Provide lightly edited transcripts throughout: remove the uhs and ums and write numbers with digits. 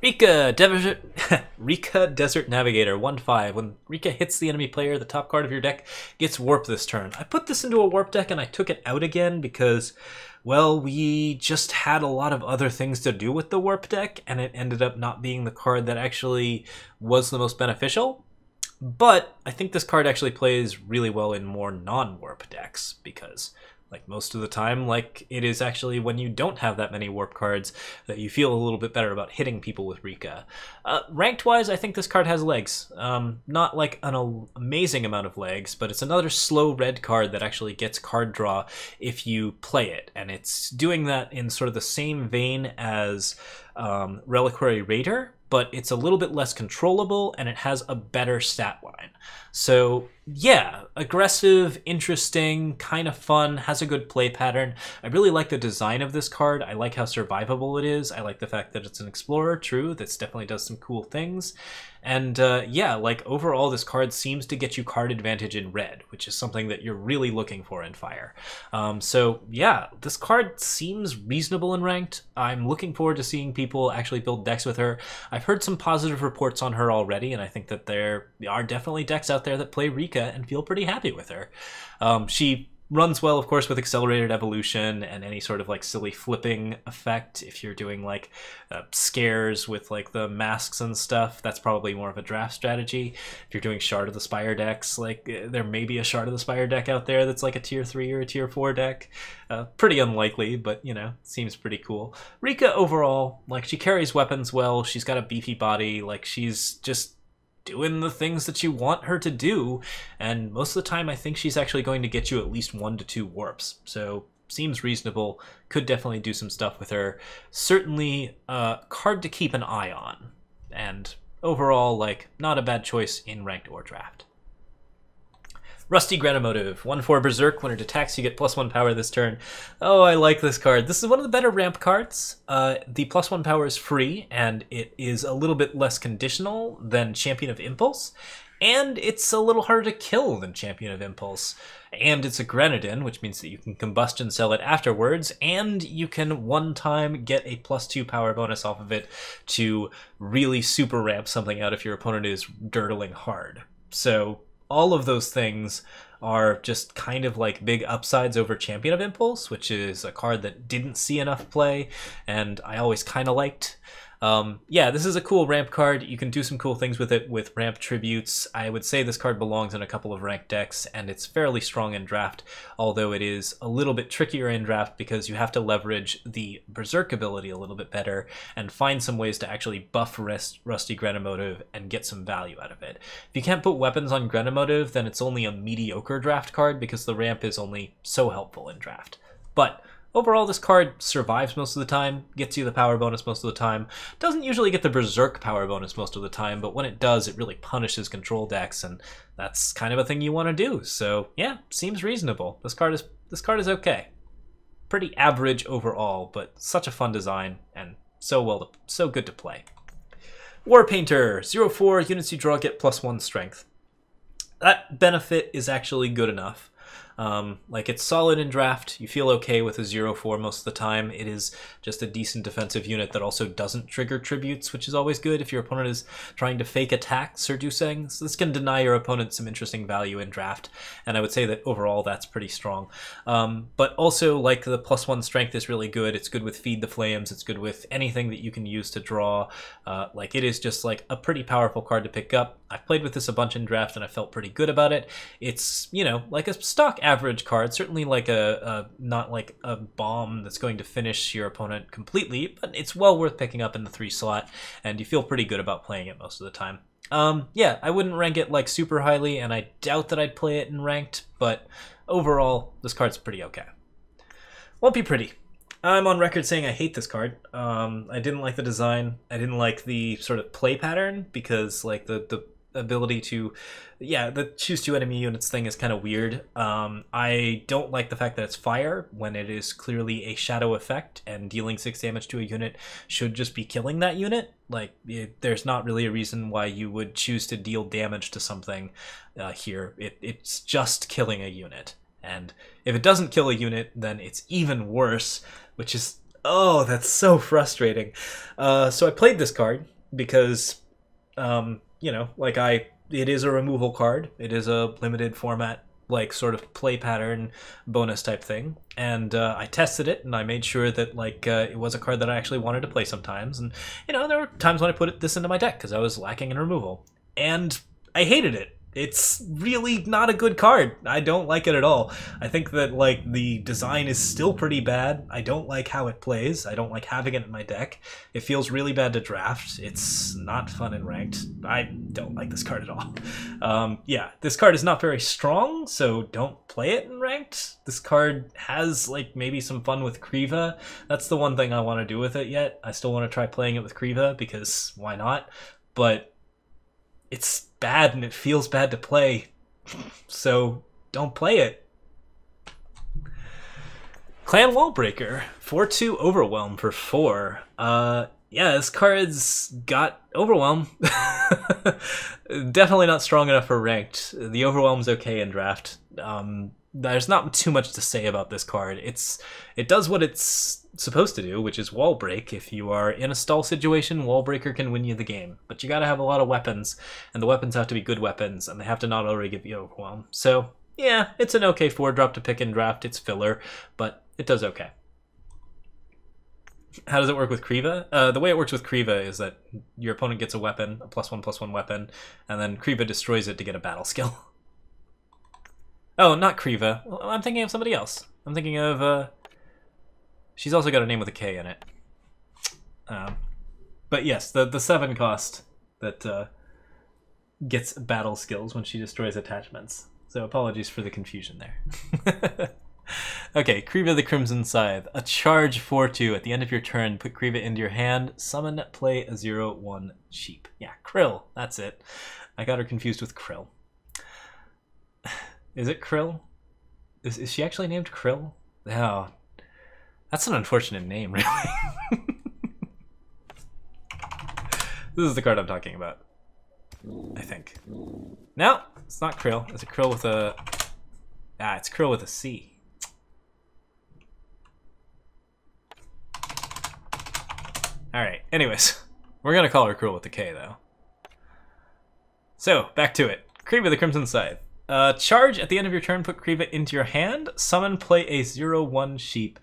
Rika Desert Navigator 1/5. When Rika hits the enemy player, the top card of your deck gets warped this turn. I put this into a warp deck and I took it out again because, well, we just had a lot of other things to do with the warp deck, and it ended up not being the card that actually was the most beneficial. But I think this card actually plays really well in more non-warp decks because, like, most of the time, like, it is actually when you don't have that many warp cards that you feel a little bit better about hitting people with Rika. Ranked-wise, I think this card has legs. Not like an amazing amount of legs, but it's another slow red card that actually gets card draw if you play it, and it's doing that in sort of the same vein as Reliquary Raider, but it's a little bit less controllable and it has a better stat line. So yeah, aggressive, interesting, kind of fun, has a good play pattern. I really like the design of this card. I like how survivable it is. I like the fact that it's an explorer, true, that definitely does some cool things. And yeah, like overall this card seems to get you card advantage in red, which is something that you're really looking for in Fire. So yeah, this card seems reasonable in ranked. I'm looking forward to seeing people actually build decks with her. I've heard some positive reports on her already, and I think that there are definitely decks out there that play Rika and feel pretty happy with her. She runs well, of course, with accelerated evolution and any sort of like silly flipping effect. If you're doing like scares with like the masks and stuff, that's probably more of a draft strategy. If you're doing Shard of the Spire decks, like there may be a Shard of the Spire deck out there that's like a tier 3 or a tier 4 deck. Pretty unlikely, but you know, seems pretty cool. Rika overall, like, she carries weapons well, she's got a beefy body, like she's just doing the things that you want her to do, and most of the time I think she's actually going to get you at least 1 to 2 warps, so seems reasonable. Could definitely do some stuff with her. Certainly a card to keep an eye on, and overall, like, not a bad choice in ranked or draft. Rusty Granamotive, 1/4 Berserk. When it attacks, you get +1 power this turn. Oh, I like this card. This is one of the better ramp cards. The +1 power is free, and it is a little bit less conditional than Champion of Impulse, and it's a little harder to kill than Champion of Impulse. And it's a Grenadin, which means that you can combust and sell it afterwards, and you can one time get a +2 power bonus off of it to really super ramp something out if your opponent is dirtling hard. So all of those things are just kind of like big upsides over Champion of Impulse, which is a card that didn't see enough play, and I always kind of liked. Yeah, this is a cool ramp card. You can do some cool things with it with ramp tributes. I would say this card belongs in a couple of ranked decks, and it's fairly strong in draft, although it is a little bit trickier in draft because you have to leverage the Berserk ability a little bit better and find some ways to actually buff Rusty Granamotive and get some value out of it. If you can't put weapons on Granamotive, then it's only a mediocre draft card because the ramp is only so helpful in draft. But overall, this card survives most of the time, gets you the power bonus most of the time, doesn't usually get the Berserk power bonus most of the time, but when it does, it really punishes control decks, and that's kind of a thing you want to do. So yeah, seems reasonable. This card is okay. Pretty average overall, but such a fun design, and so good to play. War Painter, 0/4, units you draw get +1 strength. That benefit is actually good enough. Like, it's solid in draft. You feel okay with a 0/4 most of the time. It is just a decent defensive unit that also doesn't trigger tributes, which is always good if your opponent is trying to fake attacks or do things. This can deny your opponent some interesting value in draft, and I would say that overall that's pretty strong. But also, like, the +1 strength is really good. It's good with Feed the Flames. It's good with anything that you can use to draw. Like, it is just like a pretty powerful card to pick up. I've played with this a bunch in draft and I felt pretty good about it. It's, you know, like a stock average card, certainly like not like a bomb that's going to finish your opponent completely, but it's well worth picking up in the 3 slot, and you feel pretty good about playing it most of the time. Yeah, I wouldn't rank it like super highly, and I doubt that I'd play it in ranked, but overall, this card's pretty okay. Won't be pretty. I'm on record saying I hate this card. I didn't like the design. I didn't like the sort of play pattern because, like, the ability to, yeah, the choose 2 enemy units thing is kind of weird. I don't like the fact that it's fire when it is clearly a shadow effect, and dealing 6 damage to a unit should just be killing that unit. Like, there's not really a reason why you would choose to deal damage to something here. It's just killing a unit. And if it doesn't kill a unit, then it's even worse, which is, oh, that's so frustrating. So I played this card. because, you know, like it is a removal card. It is a limited format, like sort of play pattern bonus type thing, and I tested it and I made sure that like it was a card that I actually wanted to play sometimes, and you know, there were times when I put this into my deck because I was lacking in removal, and I hated it. It's really not a good card. I don't like it at all. I think that like the design is still pretty bad. I don't like how it plays. I don't like having it in my deck. It feels really bad to draft. It's not fun in ranked. I don't like this card at all. Yeah, this card is not very strong, so don't play it in ranked. This card has like maybe some fun with Kriva. That's the one thing I want to do with it yet. I still want to try playing it with Kriva because why not? But it's bad and it feels bad to play, so don't play it. Clan Wallbreaker, 4/2 Overwhelm for 4. Yeah, this card's got Overwhelm. Definitely not strong enough for ranked. The Overwhelm's okay in draft. There's not too much to say about this card. It does what it's supposed to do, which is wall break. If you are in a stall situation, Wallbreaker can win you the game. But you gotta have a lot of weapons, and the weapons have to be good weapons, and they have to not already give you Overwhelm. So, yeah, it's an okay 4-drop to pick and draft. It's filler, but it does okay. How does it work with Kriva? The way it works with Kriva is that your opponent gets a weapon, a +1/+1 weapon, and then Kriva destroys it to get a battle skill. Oh, not Kriva. I'm thinking of somebody else. I'm thinking of, she's also got a name with a K in it. But yes, the 7 cost that gets battle skills when she destroys attachments. So apologies for the confusion there. Okay, Kriva the Crimson Scythe. A charge 4/2. At the end of your turn, put Kriva into your hand. Summon, play a 0/1 sheep. Yeah, Krill. That's it. I got her confused with Krill. Is it Krill? Is she actually named Krill? Oh, that's an unfortunate name, really. This is the card I'm talking about, I think. No, it's not Krill. It's a Krill with a... Ah, it's Krill with a C. Alright, anyways. We're gonna call her Krill with a K, though. So, back to it. Kriva the Crimson Scythe. Charge, at the end of your turn, put Kriva into your hand. Summon, play a 0/1 sheep.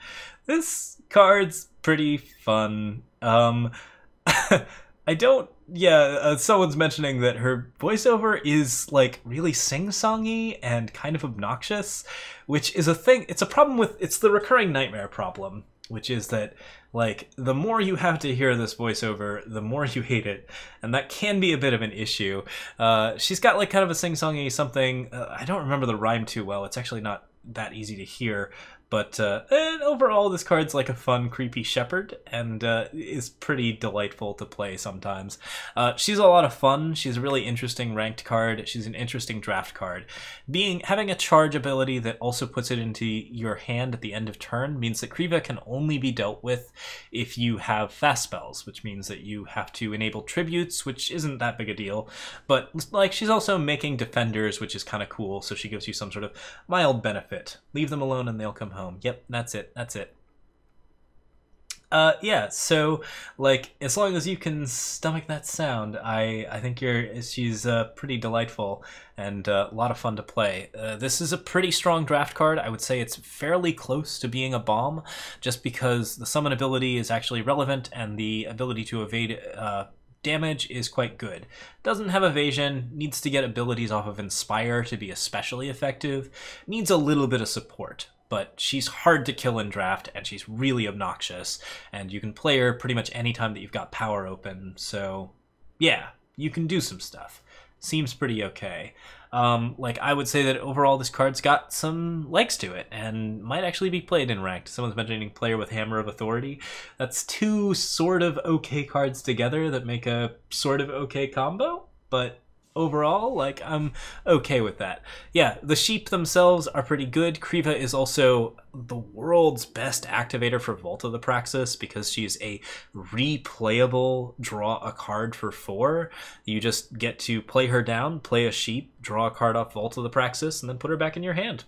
This card's pretty fun. I don't... Yeah, someone's mentioning that her voiceover is, like, really sing-songy and kind of obnoxious, which is a thing... It's a problem with... It's the recurring nightmare problem, which is that, like, the more you have to hear this voiceover, the more you hate it, and that can be a bit of an issue. She's got, like, kind of a sing-songy something... I don't remember the rhyme too well. It's actually not that easy to hear, but overall this card's like a fun, creepy shepherd, and is pretty delightful to play sometimes. She's a lot of fun. She's a really interesting ranked card. She's an interesting draft card. Having a charge ability that also puts it into your hand at the end of turn means that Kriva can only be dealt with if you have fast spells, which means that you have to enable tributes, which isn't that big a deal. But like, she's also making defenders, which is kind of cool, so she gives you some sort of mild benefit. Leave them alone and they'll come home. Yep, that's it. That's it. Yeah, so, like, as long as you can stomach that sound, I think she's pretty delightful and a lot of fun to play. This is a pretty strong draft card. I would say it's fairly close to being a bomb, just because the summon ability is actually relevant and the ability to evade damage is quite good. Doesn't have evasion, needs to get abilities off of Inspire to be especially effective, needs a little bit of support. But she's hard to kill in draft, and she's really obnoxious, and you can play her pretty much any time that you've got power open, so yeah, you can do some stuff. Seems pretty okay. Like, I would say that overall this card's got some legs to it, and might actually be played in ranked. Someone's mentioning player with Hammer of Authority. That's two sort of okay cards together that make a sort of okay combo, but overall, like, I'm okay with that. Yeah, the sheep themselves are pretty good. Kriva is also the world's best activator for Vault of the Praxis because she's a replayable draw a card for 4. You just get to play her down, play a sheep, draw a card off Vault of the Praxis, and then put her back in your hand.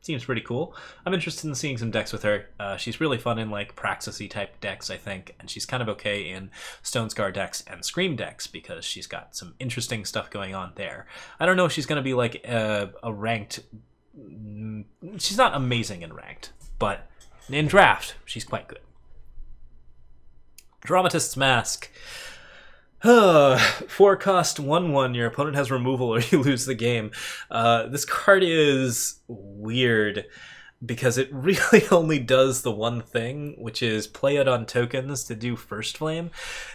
Seems pretty cool. I'm interested in seeing some decks with her. She's really fun in like Praxis-y type decks, I think, and she's kind of okay in Stone Scar decks and Scream decks because she's got some interesting stuff going on there. I don't know if she's going to be like a ranked... She's not amazing in ranked, but in draft, she's quite good. Dramatist's Mask. 4-cost 1/1, your opponent has removal or you lose the game. This card is weird because it really only does the one thing, which is play it on tokens to do First Flame.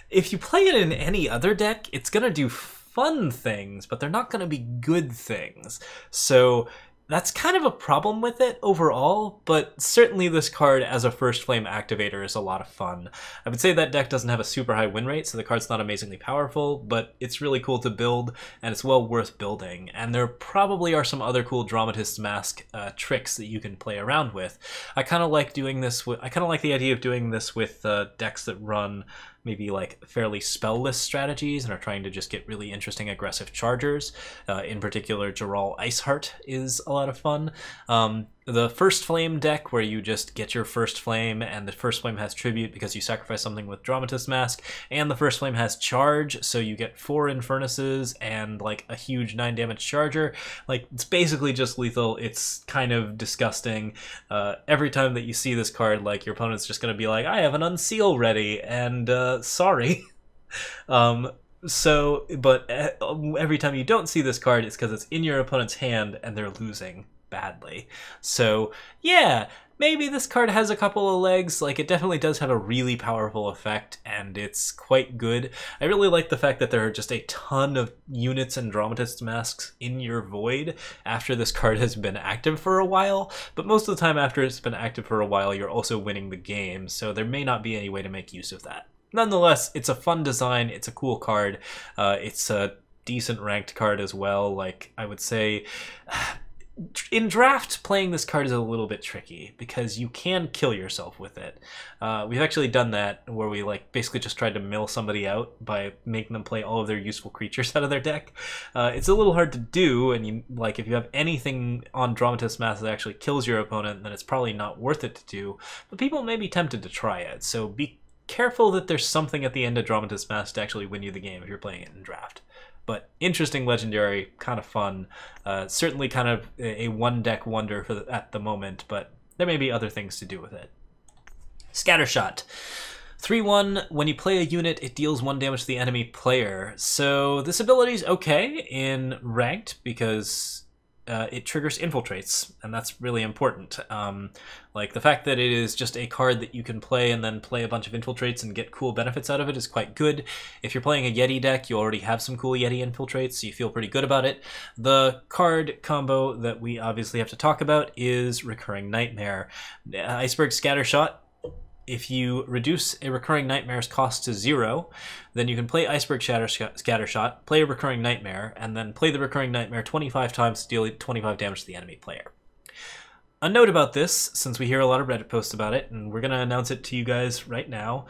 If you play it in any other deck, it's going to do fun things, but they're not going to be good things. So that's kind of a problem with it overall, but certainly this card as a First Flame activator is a lot of fun. I would say that deck doesn't have a super high win rate, so the card's not amazingly powerful, but it's really cool to build, and it's well worth building. And there probably are some other cool Dramatist's Mask tricks that you can play around with. I kind of like doing this with, I kind of like the idea of doing this with decks that run maybe like fairly spell-less strategies and are trying to just get really interesting aggressive chargers. In particular, Geralt Iceheart is a lot of fun. The First Flame deck, where you just get your First Flame, and the First Flame has Tribute because you sacrifice something with Dramatist's Mask, and the First Flame has Charge, so you get 4 Infernuses and like a huge 9 damage charger. Like, it's basically just lethal. It's kind of disgusting. Every time that you see this card, like, your opponent's just gonna be like, I have an Unseal ready, and sorry. But every time you don't see this card, it's because it's in your opponent's hand and they're losing badly. So yeah, maybe this card has a couple of legs. Like, it definitely does have a really powerful effect, and it's quite good. I really like the fact that there are just a ton of units and Dramatist's Masks in your Void after this card has been active for a while, but most of the time after it's been active for a while, you're also winning the game, so there may not be any way to make use of that. Nonetheless, it's a fun design, it's a cool card, it's a decent ranked card as well. Like, I would say, in draft, playing this card is a little bit tricky because you can kill yourself with it. We've actually done that where we like basically just tried to mill somebody out by making them play all of their useful creatures out of their deck. It's a little hard to do, and you like if you have anything on Dramatist's Mask that actually kills your opponent, then it's probably not worth it to do. But people may be tempted to try it, so be careful that there's something at the end of Dramatist's Mask to actually win you the game if you're playing it in draft. But interesting legendary, kind of fun. Certainly kind of a one-deck wonder for at the moment, but there may be other things to do with it. Scattershot. 3/1, when you play a unit, it deals 1 damage to the enemy player. So this ability is okay in ranked because it triggers infiltrates, and that's really important. Like, the fact that it is just a card that you can play and then play a bunch of infiltrates and get cool benefits out of it is quite good. If you're playing a Yeti deck, you already have some cool Yeti infiltrates, so you feel pretty good about it. The card combo that we obviously have to talk about is Recurring Nightmare. Iceberg Scattershot. If you reduce a Recurring Nightmare's cost to 0, then you can play Iceberg Scattershot, play a Recurring Nightmare, and then play the Recurring Nightmare 25 times to deal 25 damage to the enemy player. A note about this, since we hear a lot of Reddit posts about it, and we're going to announce it to you guys right now,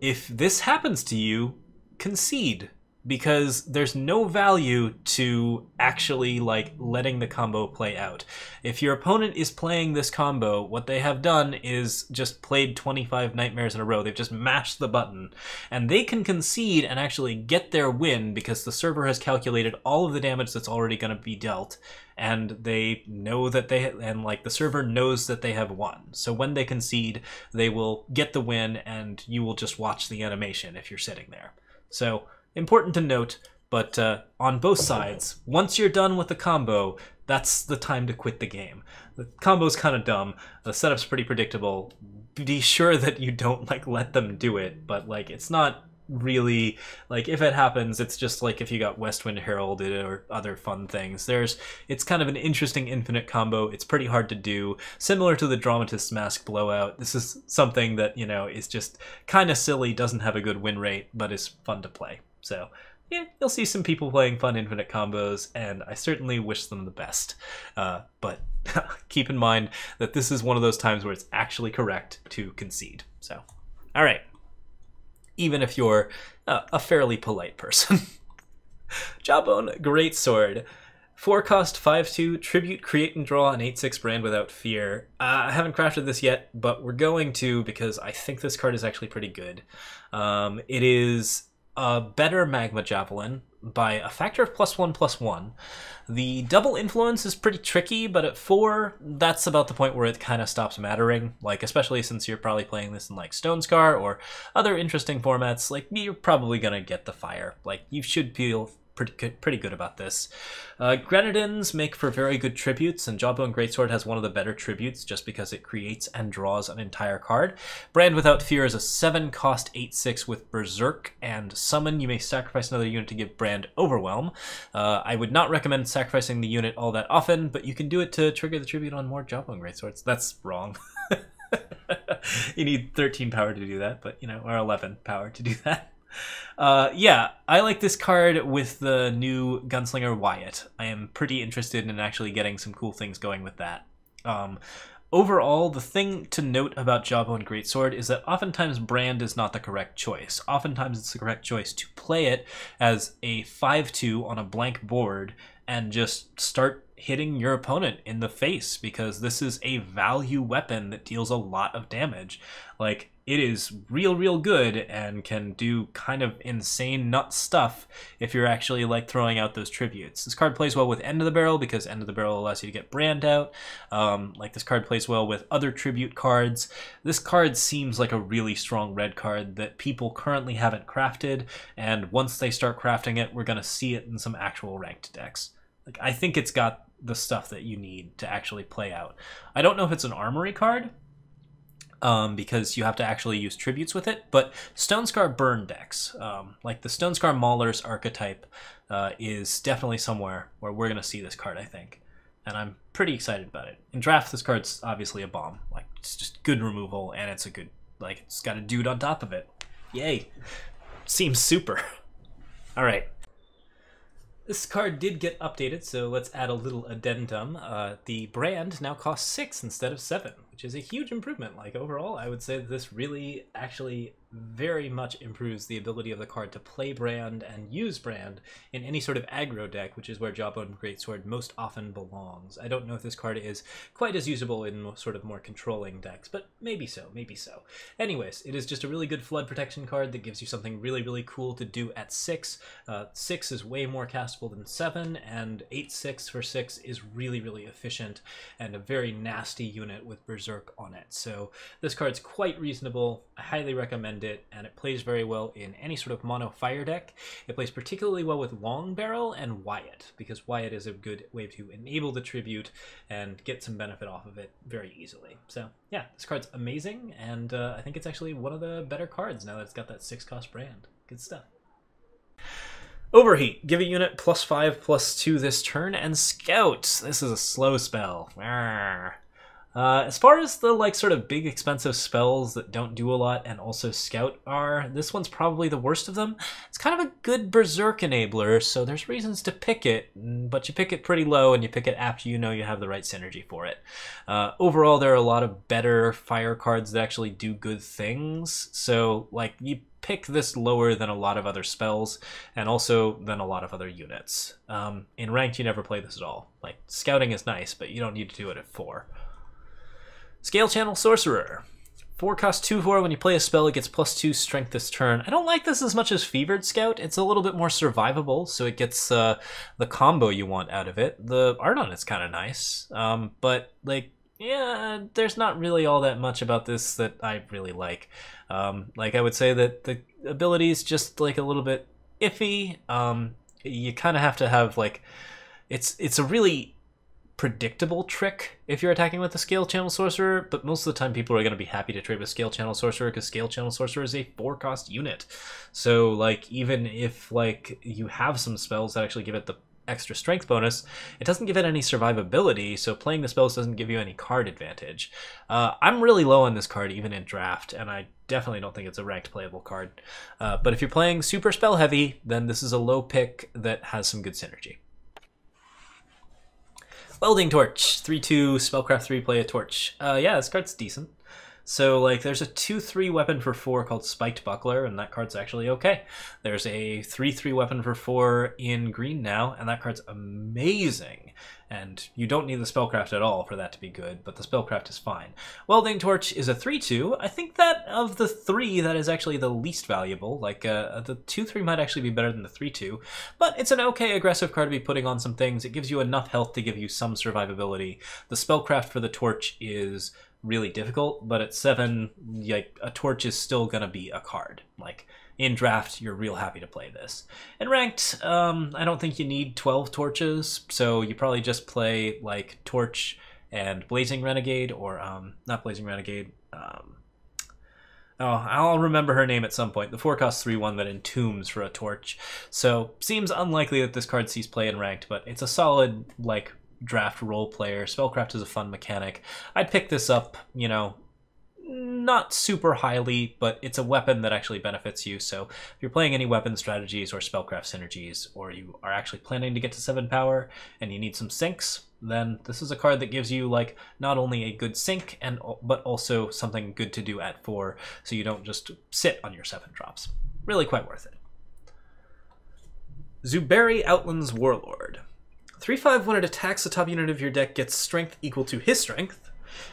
if this happens to you, concede. Because there's no value to actually like letting the combo play out. If your opponent is playing this combo, what they have done is just played 25 nightmares in a row. They've just mashed the button, and they can concede and actually get their win because the server has calculated all of the damage that's already going to be dealt, and they know that the server knows that they have won. So when they concede, they will get the win, and you will just watch the animation if you're sitting there. So important to note, but on both sides, once you're done with the combo, that's the time to quit the game. The combo's kind of dumb, the setup's pretty predictable. Be sure that you don't like let them do it, but like it's not really like if it happens, it's just like if you got Westwind Heralded or other fun things. It's kind of an interesting infinite combo. It's pretty hard to do, similar to the Dramatist's Mask blowout. This is something that, you know, is just kind of silly, doesn't have a good win rate, but is fun to play. So yeah, you'll see some people playing fun infinite combos, and I certainly wish them the best. But keep in mind that this is one of those times where it's actually correct to concede. So, all right. Even if you're a fairly polite person. Jawbone Greatsword. 4 cost 5/2 tribute, create and draw an 8/6 brand without fear. I haven't crafted this yet, but we're going to because I think this card is actually pretty good. It is a better Magma Javelin by a factor of +1/+1. The double influence is pretty tricky, but at 4, that's about the point where it kind of stops mattering. Like, especially since you're probably playing this in like Stone Scar or other interesting formats, like you're probably gonna get the fire. Like, you should feel pretty good about this. Grenadins make for very good tributes, and Jawbone Greatsword has one of the better tributes just because it creates and draws an entire card. Brand Without Fear is a 7 cost 8/6 with Berserk and Summon. You may sacrifice another unit to give Brand Overwhelm. I would not recommend sacrificing the unit all that often, but you can do it to trigger the tribute on more Jawbone Greatswords. That's wrong. You need 13 power to do that, but you know, or 11 power to do that. Yeah, I like this card with the new Gunslinger Wyatt. I am pretty interested in actually getting some cool things going with that. Overall, the thing to note about Jawbone Greatsword is that oftentimes Brand is not the correct choice. Oftentimes it's the correct choice to play it as a 5/2 on a blank board and just start hitting your opponent in the face, because this is a value weapon that deals a lot of damage. Like, it is real good and can do kind of insane nut stuff if you're actually like throwing out those tributes. This card plays well with End of the Barrel because End of the Barrel allows you to get Brand out. Like, this card plays well with other tribute cards. This card seems like a really strong red card that people currently haven't crafted, and once they start crafting it, we're going to see it in some actual ranked decks. Like, I think it's got the stuff that you need to actually play out. I don't know if it's an armory card, because you have to actually use tributes with it, but Stone Scar burn decks, like the Stone Scar Maulers archetype, is definitely somewhere where we're going to see this card, I think. And I'm pretty excited about it. In draft, this card's obviously a bomb. Like, it's just good removal, and it's a good, like, it's got a dude on top of it. Yay. Seems super. All right. This card did get updated, so let's add a little addendum. The brand now costs 6 instead of 7, which is a huge improvement. Like, overall, I would say that this really actually very much improves the ability of the card to play Brand and use Brand in any sort of aggro deck, which is where Jawbone Greatsword most often belongs. I don't know if this card is quite as usable in sort of more controlling decks, but maybe so, maybe so. Anyways, it is just a really good flood protection card that gives you something really cool to do at 6. 6 is way more castable than 7, and 8/6 for 6 is really efficient and a very nasty unit with Berserk on it. So this card's quite reasonable. I highly recommend it, and it plays very well in any sort of mono fire deck. It plays particularly well with Long Barrel and Wyatt, because Wyatt is a good way to enable the tribute and get some benefit off of it very easily. So yeah, this card's amazing, and I think it's actually one of the better cards now that it's got that 6 cost brand. Good stuff. Overheat. Give a unit +5/+2 this turn, and Scout. This is a slow spell. Arrgh. As far as the like sort of big expensive spells that don't do a lot and also Scout are, this one's probably the worst of them. It's kind of a good Berserk enabler, so there's reasons to pick it, but you pick it pretty low and you pick it after you know you have the right synergy for it. Overall, there are a lot of better fire cards that actually do good things, so like you pick this lower than a lot of other spells and also than a lot of other units. In ranked, you never play this at all. Like, scouting is nice, but you don't need to do it at 4. Scale Channel Sorcerer. 4 cost 2/4. When you play a spell, it gets +2 strength this turn. I don't like this as much as Fevered Scout. It's a little bit more survivable, so it gets the combo you want out of it. The art on it's kind of nice, but like, yeah, there's not really all that much about this that I really like. Like, I would say that the ability is just like a little bit iffy. You kind of have to have like, it's a really predictable trick if you're attacking with the Scale Channel Sorcerer, but most of the time people are going to be happy to trade with Scale Channel Sorcerer because Scale Channel Sorcerer is a 4 cost unit. So like, even if like you have some spells that actually give it the extra strength bonus, it doesn't give it any survivability, so playing the spells doesn't give you any card advantage. I'm really low on this card even in draft, and I definitely don't think it's a ranked playable card. But if you're playing super spell heavy, then this is a low pick that has some good synergy. Welding Torch. 3/2, Spellcraft 3, play a torch. Yeah, this card's decent. So, like, there's a 2/3 weapon for 4 called Spiked Buckler, and that card's actually okay. There's a 3/3 weapon for 4 in green now, and that card's amazing. And you don't need the Spellcraft at all for that to be good, but the Spellcraft is fine. Welding Torch is a 3/2. I think that of the 3, that is actually the least valuable. Like, the 2/3 might actually be better than the 3/2, but it's an okay aggressive card to be putting on some things. It gives you enough health to give you some survivability. The Spellcraft for the Torch is really difficult, but at 7, like, a Torch is still gonna be a card. Like, in draft, you're real happy to play this. In ranked, I don't think you need 12 torches, so you probably just play, like, Torch and Blazing Renegade, or, not Blazing Renegade, oh, I'll remember her name at some point. The 4-cost 3/1 that entombs for a Torch. So, seems unlikely that this card sees play in ranked, but it's a solid, like, draft role player. Spellcraft is a fun mechanic. I'd pick this up, you know, not super highly, but it's a weapon that actually benefits you. So if you're playing any weapon strategies or spellcraft synergies, or you are actually planning to get to 7 power and you need some sinks, then this is a card that gives you, like, not only a good sink, but also something good to do at 4, so you don't just sit on your 7 drops. Really quite worth it. Zuberi Outlands Warlord. 3/5 when it attacks, the top unit of your deck gets strength equal to his strength.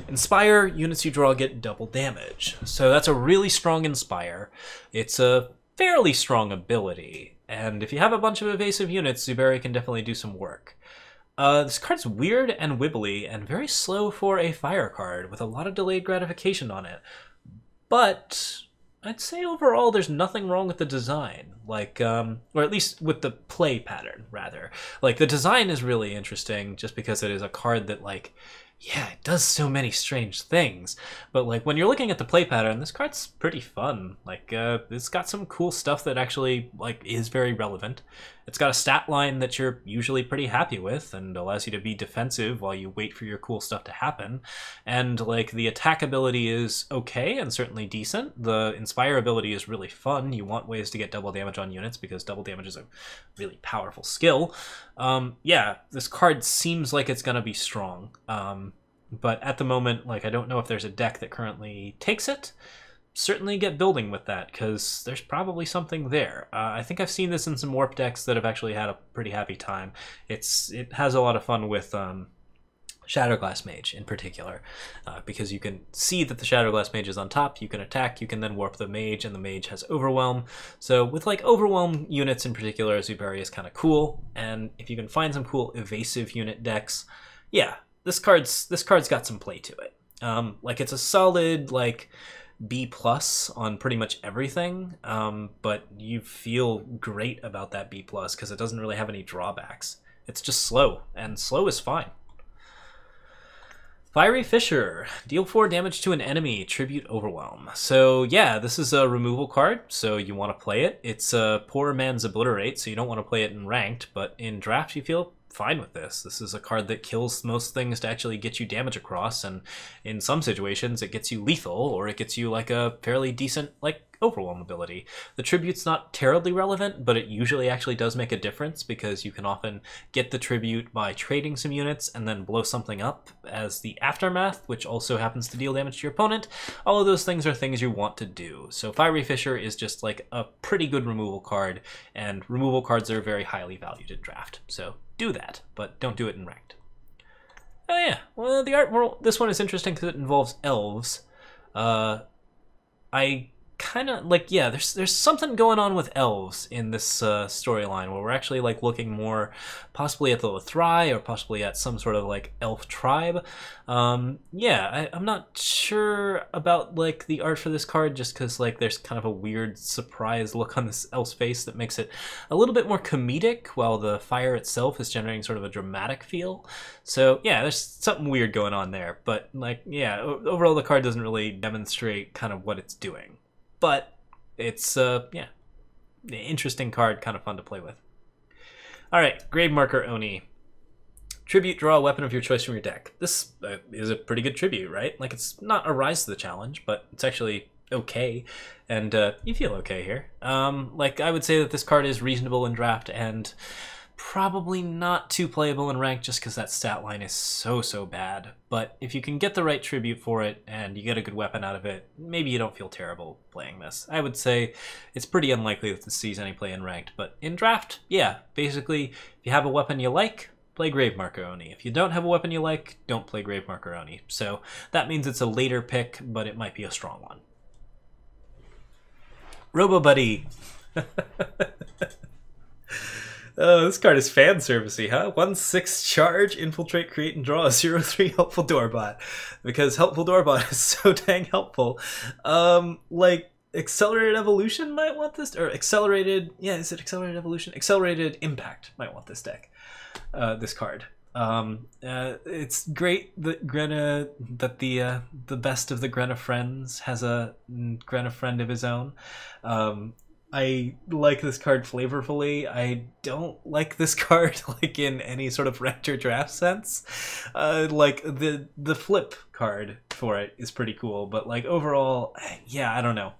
Inspire, units you draw get double damage. So that's a really strong Inspire. It's a fairly strong ability, and if you have a bunch of evasive units, Zuberi can definitely do some work. This card's weird and wibbly and very slow for a fire card with a lot of delayed gratification on it. But I'd say overall there's nothing wrong with the design, like, or at least with the play pattern, rather. Like, the design is really interesting just because it is a card that, like, yeah, it does so many strange things. But, like, when you're looking at the play pattern, this card's pretty fun. Like, it's got some cool stuff that actually, like, is very relevant. It's got a stat line that you're usually pretty happy with and allows you to be defensive while you wait for your cool stuff to happen. And, like, the attack ability is okay and certainly decent. The Inspire ability is really fun. You want ways to get double damage on units because double damage is a really powerful skill. Yeah, this card seems like it's gonna be strong. But at the moment, like, I don't know if there's a deck that currently takes it. Certainly get building with that, because there's probably something there. I think I've seen this in some warp decks that have actually had a pretty happy time. It has a lot of fun with Shadowglass Mage in particular, because you can see that the Shadowglass Mage is on top, you can attack, you can then warp the Mage, and the Mage has Overwhelm. So with, like, Overwhelm units in particular, Zuberi is kind of cool, and if you can find some cool evasive unit decks, yeah, this card's got some play to it. Like, it's a solid, like, B+ on pretty much everything, but you feel great about that B+ because it doesn't really have any drawbacks. It's just slow, and slow is fine. Fiery Fisher. Deal 4 damage to an enemy, tribute Overwhelm. So yeah, this is a removal card, so you want to play it. It's a poor man's Obliterate, so you don't want to play it in ranked, but in draft you feel fine with this. This is a card that kills most things to actually get you damage across, and in some situations it gets you lethal, or it gets you, like, a fairly decent, like, Overwhelm ability. The tribute's not terribly relevant, but it usually actually does make a difference because you can often get the tribute by trading some units and then blow something up as the aftermath, which also happens to deal damage to your opponent. All of those things are things you want to do. So Fiery Fisher is just, like, a pretty good removal card, and removal cards are very highly valued in draft. So do that, but don't do it in ranked. Oh yeah, well, the art world, this one is interesting because it involves elves. I kind of, like, yeah, there's something going on with elves in this storyline where we're actually, like, looking more possibly at the Lothrai or possibly at some sort of, like, elf tribe. Yeah, I'm not sure about, like, the art for this card just because, like, there's kind of a weird surprise look on this elf's face that makes it a little bit more comedic while the fire itself is generating sort of a dramatic feel. So yeah, there's something weird going on there, but, like, yeah, overall the card doesn't really demonstrate kind of what it's doing. But it's, yeah, interesting card, kind of fun to play with. All right, Grave Marker Oni. Tribute, draw a weapon of your choice from your deck. This is a pretty good tribute, right? Like, it's not a rise to the challenge, but it's actually okay, and you feel okay here. Like, I would say that this card is reasonable in draft, and Probably not too playable in ranked just because that stat line is so bad. But if you can get the right tribute for it and you get a good weapon out of it, maybe you don't feel terrible playing this. I would say it's pretty unlikely that this sees any play in ranked, but in draft, yeah, basically, if you have a weapon you like, play Grave Marker Oni. If you don't have a weapon you like, don't play Grave Marker Oni. So that means it's a later pick, but it might be a strong one. Robo Buddy. Oh, this card is fan servicey, huh? 1/6 charge, infiltrate, create, and draw a 0/3 helpful doorbot. Because helpful doorbot is so dang helpful. Like, accelerated evolution might want this, or accelerated, yeah, is it accelerated evolution? Accelerated impact might want this deck, this card. It's great that the best of the Grenafriends has a Grenafriend of his own. I like this card flavorfully. I don't like this card like in any sort of ranked or draft sense. Like the flip card for it is pretty cool, but like overall, yeah, I don't know.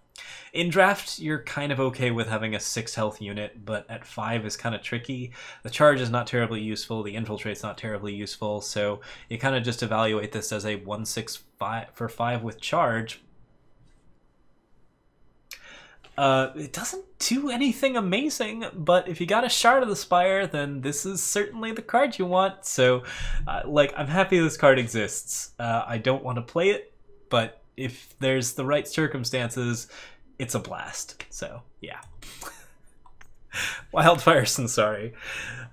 In draft, you're kind of okay with having a 6 health unit, but at 5 is kind of tricky. The charge is not terribly useful, the infiltrate's not terribly useful, so you kind of just evaluate this as a 1/6 for 5 with charge. It doesn't do anything amazing, but if you got a Shard of the Spire, then this is certainly the card you want. So, like, I'm happy this card exists. I don't want to play it, but if there's the right circumstances, it's a blast. So, yeah. Wildfire Sansari.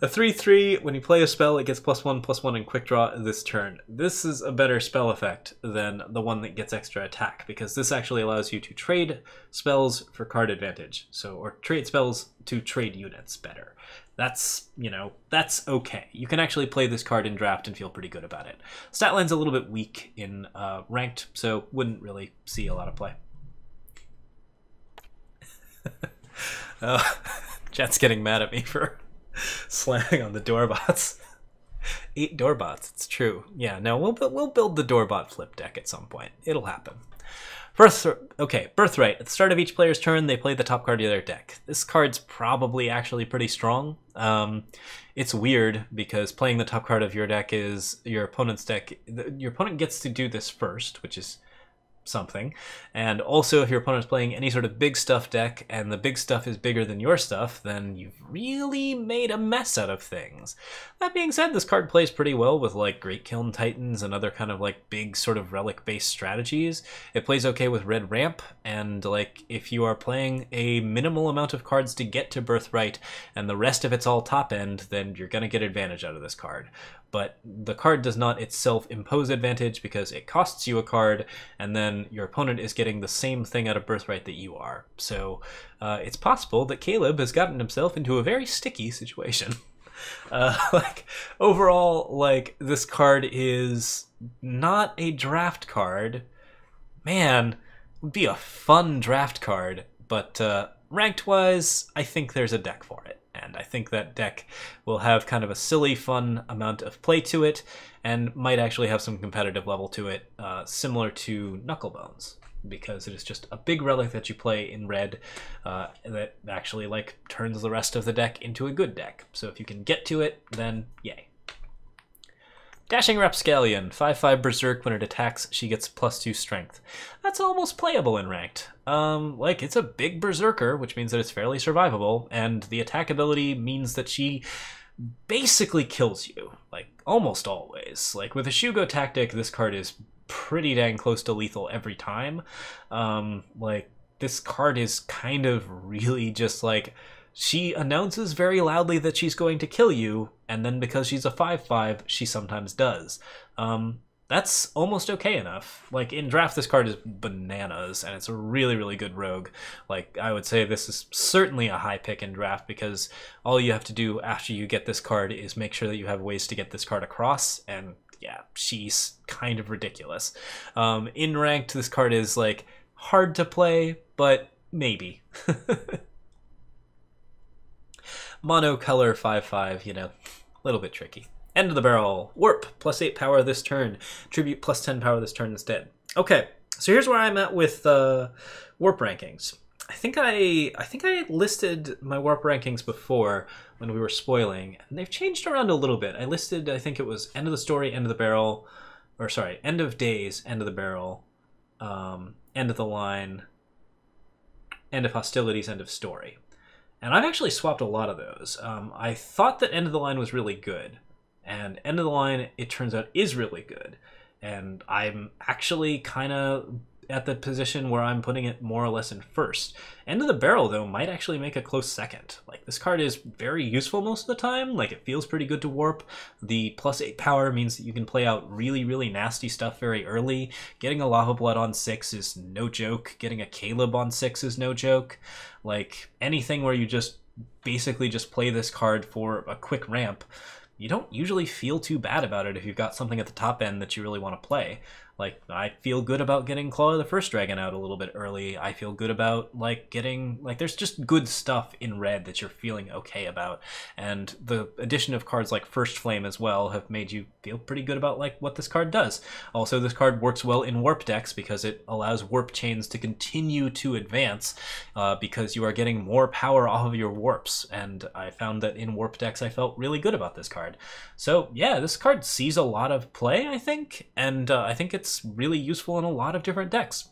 A 3/3, when you play a spell, it gets +1/+1 in quick draw this turn. This is a better spell effect than the one that gets extra attack, because this actually allows you to trade spells for card advantage. So, or trade spells to trade units better. That's, you know, that's okay. You can actually play this card in draft and feel pretty good about it. Stat line's a little bit weak in ranked, so wouldn't really see a lot of play. Jet's getting mad at me for slamming on the Doorbots. 8 Doorbots, it's true. Yeah, no, we'll build the Doorbot flip deck at some point. It'll happen. Birthright. At the start of each player's turn, they play the top card of their deck. This card's probably actually pretty strong. It's weird because playing the top card of your deck is your opponent's deck. Your opponent gets to do this first, which is something. And also, if your opponent's playing any sort of big stuff deck and the big stuff is bigger than your stuff, then you've really made a mess out of things. That being said, this card plays pretty well with like Great Kiln Titans and other kind of like big sort of relic based strategies. It plays okay with red ramp, and like if you are playing a minimal amount of cards to get to Birthright and the rest of it's all top end, then you're gonna get advantage out of this card. But the card does not itself impose advantage because it costs you a card, and then your opponent is getting the same thing out of Birthright that you are. So it's possible that Caleb has gotten himself into a very sticky situation. Like overall, like this card is not a draft card. Man, it would be a fun draft card, but ranked-wise, I think there's a deck for it. And I think that deck will have kind of a silly, fun amount of play to it, and might actually have some competitive level to it, similar to Knucklebones, because it is just a big relic that you play in red that actually like turns the rest of the deck into a good deck. So if you can get to it, then yay. Dashing Rapscallion, 5/5 Berserk. When it attacks, she gets +2 strength. That's almost playable in ranked. Like, it's a big Berserker, which means that it's fairly survivable, and the attack ability means that she basically kills you, like, almost always. Like, with a Shugo tactic, this card is pretty dang close to lethal every time. Like, this card is kind of really just, like, she announces very loudly that she's going to kill you, and then because she's a 5/5, she sometimes does. That's almost okay enough. Like, in draft, this card is bananas, and it's a really, really good rogue. Like, I would say this is certainly a high pick in draft, because all you have to do after you get this card is make sure that you have ways to get this card across, and yeah, she's kind of ridiculous. In ranked, this card is, like, hard to play, but maybe. Monocolor 5/5, you know, a little bit tricky. End of the barrel. Warp, +8 power this turn. Tribute, +10 power this turn instead. Okay, so here's where I'm at with warp rankings. I listed my warp rankings before when we were spoiling, and they've changed around a little bit. I listed, I think it was end of the story, end of the barrel, or sorry, end of days, end of the barrel, end of the line, end of hostilities, end of story. And I've actually swapped a lot of those. I thought that end of the line was really good, and end of the line, it turns out, is really good. And I'm actually kind of at the position where I'm putting it more or less in first. End of the barrel, though, might actually make a close second. Like, this card is very useful most of the time. Like, it feels pretty good to warp. The +8 power means that you can play out really, really nasty stuff very early. Getting a Lava Blood on 6 is no joke. Getting a Caleb on 6 is no joke. Like, anything where you just basically just play this card for a quick ramp, you don't usually feel too bad about it if you've got something at the top end that you really want to play. Like, I feel good about getting Claw of the First Dragon out a little bit early. I feel good about, like, getting... Like, there's just good stuff in red that you're feeling okay about. And the addition of cards like First Flame as well have made you feel pretty good about, like, what this card does. Also, this card works well in warp decks because it allows warp chains to continue to advance because you are getting more power off of your warps. And I found that in warp decks I felt really good about this card. So, yeah, this card sees a lot of play, I think. And I think it's really useful in a lot of different decks.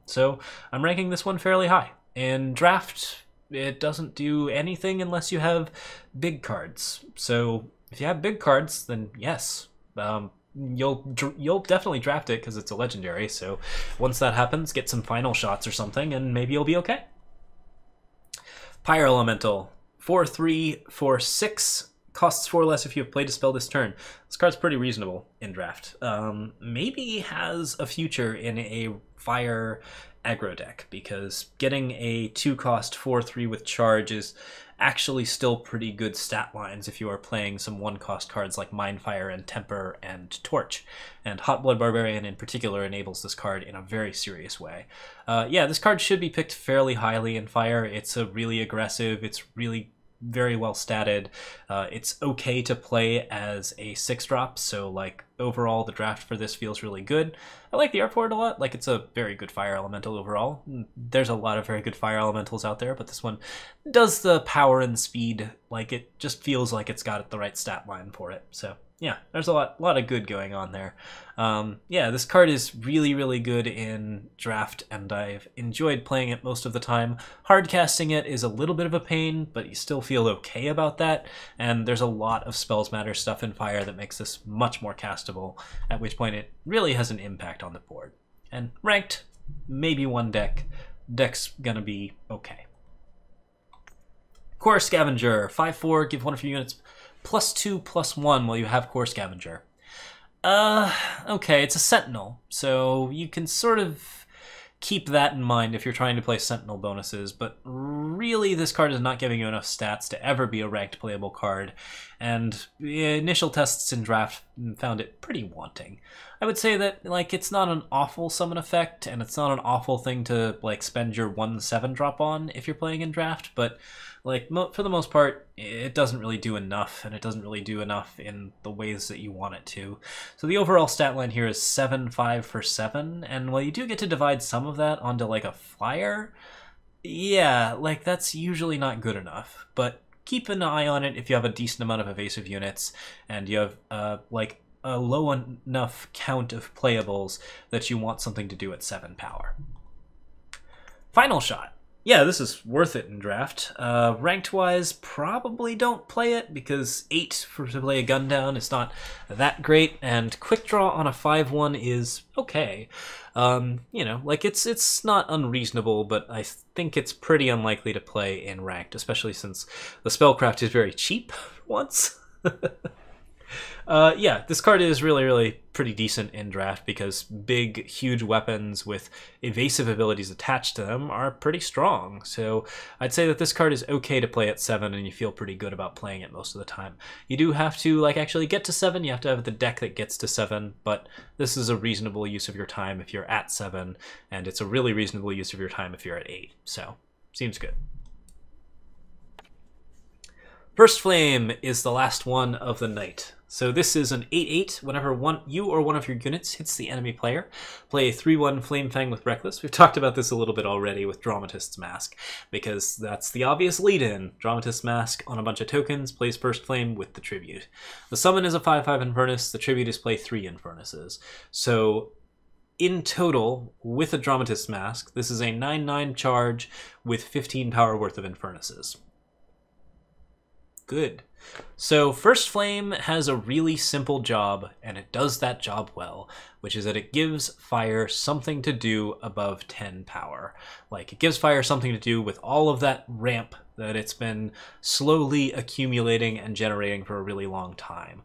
So I'm ranking this one fairly high. In draft, it doesn't do anything unless you have big cards. So if you have big cards, then yes, you'll definitely draft it because it's a legendary. So once that happens, get some final shots or something, and maybe you'll be okay. Pyro Elemental, 4/3 for 6. Costs 4 less if you have played a spell this turn. This card's pretty reasonable in draft. Maybe has a future in a fire aggro deck, because getting a 2-cost 4/3 with charge is actually still pretty good stat lines if you are playing some 1-cost cards like Mindfire and Temper and Torch. And Hot Blood Barbarian in particular enables this card in a very serious way. Yeah, this card should be picked fairly highly in fire. It's a really aggressive, it's really very well statted. It's okay to play as a 6-drop, so like overall the draft for this feels really good. I like the art for it a lot. Like, it's a very good fire elemental overall. There's a lot of very good fire elementals out there, but this one does the power and speed. Like, it just feels like it's got the right stat line for it. So yeah, there's a lot of good going on there. Yeah, this card is really, really good in draft, and I've enjoyed playing it most of the time. Hard casting it is a little bit of a pain, but you still feel okay about that, and there's a lot of Spells Matter stuff in fire that makes this much more castable, at which point it really has an impact on the board. And ranked, maybe one deck's gonna be okay. Core Scavenger, 5/4, give one of your units +2/+1 while you have Core Scavenger. Okay, it's a Sentinel, so you can sort of keep that in mind if you're trying to play Sentinel bonuses, but really this card is not giving you enough stats to ever be a ranked playable card, and the initial tests in draft found it pretty wanting. I would say that, like, it's not an awful summon effect, and it's not an awful thing to, like, spend your 1/7 drop on if you're playing in draft, but like, for the most part, it doesn't really do enough, and it doesn't really do enough in the ways that you want it to. So the overall stat line here is 7/5 for 7, and while you do get to divide some of that onto, like, a flyer, yeah, like, that's usually not good enough. But keep an eye on it if you have a decent amount of evasive units, and you have, like, a low enough count of playables that you want something to do at 7 power. Final Shot. Yeah, this is worth it in draft. Ranked-wise, probably don't play it, because 8 to play a gun down is not that great, and Quick Draw on a 5/1 is okay. You know, like, it's not unreasonable, but I think it's pretty unlikely to play in ranked, especially since the spellcraft is very cheap once. Yeah, this card is really, really pretty decent in draft because big, huge weapons with evasive abilities attached to them are pretty strong. So I'd say that this card is okay to play at 7, and you feel pretty good about playing it most of the time. You do have to, like, actually get to 7. You have to have the deck that gets to 7, but this is a reasonable use of your time if you're at 7, and it's a really reasonable use of your time if you're at 8. So, seems good. First Flame is the last one of the night. So this is an 8/8. Whenever you or one of your units hits the enemy player, play a 3/1 Flame Fang with Reckless. We've talked about this a little bit already with Dramatist's Mask, because that's the obvious lead-in. Dramatist's Mask on a bunch of tokens plays First Flame with the Tribute. The summon is a 5/5 Infernus. The Tribute is play 3 Infernuses. So in total, with a Dramatist's Mask, this is a 9/9 charge with 15 power worth of Infernuses. Good. So First Flame has a really simple job, and it does that job well, which is that it gives fire something to do above 10 power. Like, it gives fire something to do with all of that ramp that it's been slowly accumulating and generating for a really long time.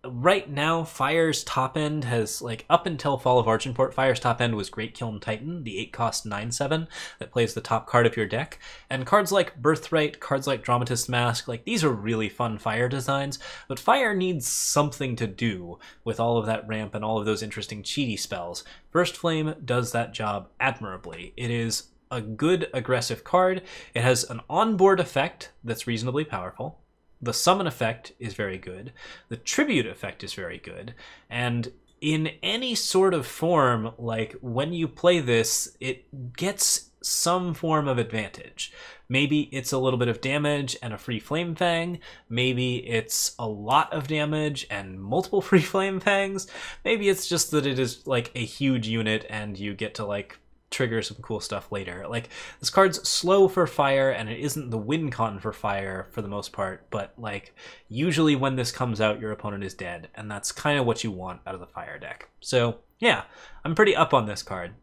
Right now, Fire's top end has, like, up until Fall of Argenport, Fire's top end was Great Kiln Titan, the 8-cost 9/7 that plays the top card of your deck. And cards like Birthright, cards like Dramatist's Mask, like, these are really fun Fire designs, but Fire needs something to do with all of that ramp and all of those interesting cheaty spells. First Flame does that job admirably. It is a good aggressive card. It has an onboard effect that's reasonably powerful. The summon effect is very good. The tribute effect is very good. And in any sort of form, like, when you play this, it gets some form of advantage. Maybe it's a little bit of damage and a free Flame Fang. Maybe it's a lot of damage and multiple free Flame Fangs. Maybe it's just that it is, like, a huge unit and you get to, like, trigger some cool stuff later. Like, this card's slow for Fire, and it isn't the win con for Fire for the most part, but, like, usually when this comes out, your opponent is dead, and that's kind of what you want out of the Fire deck. So, yeah, I'm pretty up on this card.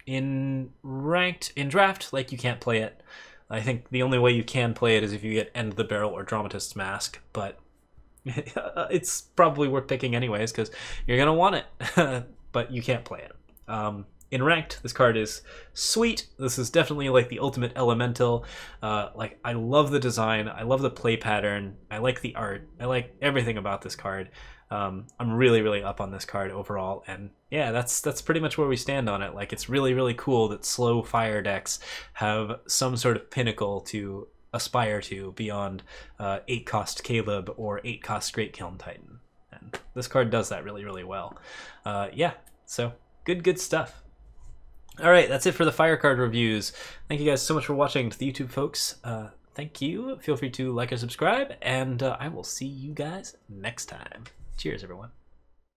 In Draft, like, you can't play it. I think the only way you can play it is if you get End the Barrel or Dramatist's Mask, but it's probably worth picking anyways, because you're going to want it, but you can't play it. In Ranked, this card is sweet. This is definitely, like, the ultimate elemental. Like, I love the design. I love the play pattern. I like the art. I like everything about this card. I'm really, really up on this card overall. And yeah, that's pretty much where we stand on it. Like, it's really, really cool that slow Fire decks have some sort of pinnacle to aspire to beyond 8-cost Caleb or 8-cost Great Kiln Titan. And this card does that really, really well. Yeah, so good stuff. All right, that's it for the Fire card reviews. Thank you guys so much for watching. To the YouTube folks, thank you. Feel free to like or subscribe, and I will see you guys next time. Cheers, everyone.